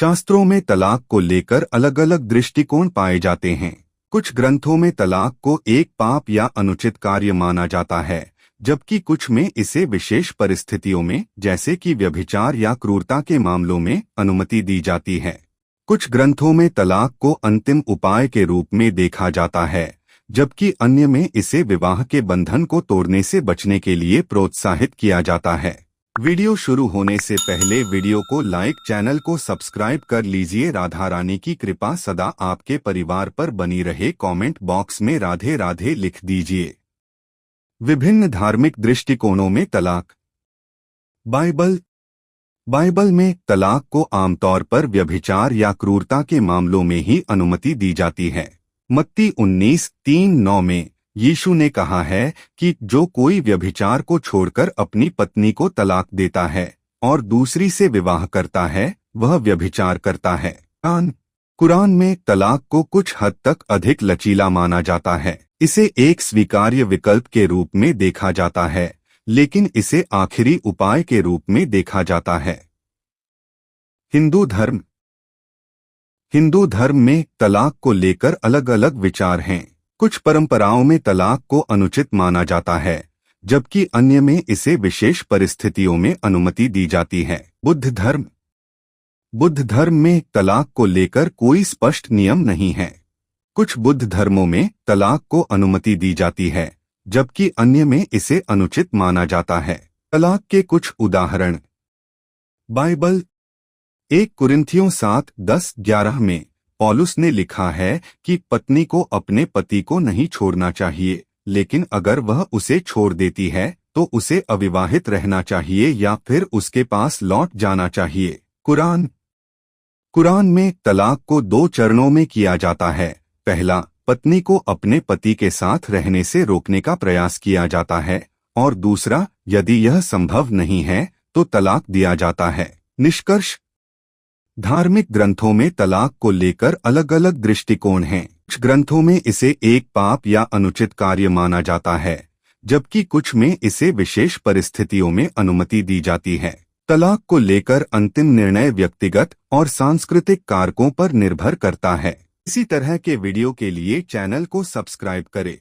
शास्त्रों में तलाक को लेकर अलग अलग दृष्टिकोण पाए जाते हैं। कुछ ग्रंथों में तलाक को एक पाप या अनुचित कार्य माना जाता है, जबकि कुछ में इसे विशेष परिस्थितियों में, जैसे कि व्यभिचार या क्रूरता के मामलों में, अनुमति दी जाती है। कुछ ग्रंथों में तलाक को अंतिम उपाय के रूप में देखा जाता है, जबकि अन्य में इसे विवाह के बंधन को तोड़ने से बचने के लिए प्रोत्साहित किया जाता है। वीडियो शुरू होने से पहले वीडियो को लाइक, चैनल को सब्सक्राइब कर लीजिए। राधा रानी की कृपा सदा आपके परिवार पर बनी रहे। कमेंट बॉक्स में राधे राधे लिख दीजिए। विभिन्न धार्मिक दृष्टिकोणों में तलाक। बाइबल में तलाक को आमतौर पर व्यभिचार या क्रूरता के मामलों में ही अनुमति दी जाती है। मत्ती 19:3-9 में यीशु ने कहा है कि जो कोई व्यभिचार को छोड़कर अपनी पत्नी को तलाक देता है और दूसरी से विवाह करता है, वह व्यभिचार करता है। कुरान में तलाक को कुछ हद तक अधिक लचीला माना जाता है। इसे एक स्वीकार्य विकल्प के रूप में देखा जाता है, लेकिन इसे आखिरी उपाय के रूप में देखा जाता है। हिंदू धर्म में तलाक को लेकर अलग अलग विचार हैं। कुछ परंपराओं में तलाक को अनुचित माना जाता है, जबकि अन्य में इसे विशेष परिस्थितियों में अनुमति दी जाती है। बुद्ध धर्म में तलाक को लेकर कोई स्पष्ट नियम नहीं है। कुछ बुद्ध धर्मों में तलाक को अनुमति दी जाती है, जबकि अन्य में इसे अनुचित माना जाता है। तलाक के कुछ उदाहरण। बाइबल 1 कुरिन्थियों 7:10-11 में पौलुस ने लिखा है कि पत्नी को अपने पति को नहीं छोड़ना चाहिए, लेकिन अगर वह उसे छोड़ देती है तो उसे अविवाहित रहना चाहिए या फिर उसके पास लौट जाना चाहिए। कुरान में तलाक को 2 चरणों में किया जाता है। पहला, पत्नी को अपने पति के साथ रहने से रोकने का प्रयास किया जाता है, और दूसरा, यदि यह संभव नहीं है तो तलाक दिया जाता है। निष्कर्ष, धार्मिक ग्रंथों में तलाक को लेकर अलग अलग दृष्टिकोण हैं। कुछ ग्रंथों में इसे एक पाप या अनुचित कार्य माना जाता है, जबकि कुछ में इसे विशेष परिस्थितियों में अनुमति दी जाती है। तलाक को लेकर अंतिम निर्णय व्यक्तिगत और सांस्कृतिक कारकों पर निर्भर करता है। इसी तरह के वीडियो के लिए चैनल को सब्सक्राइब करें।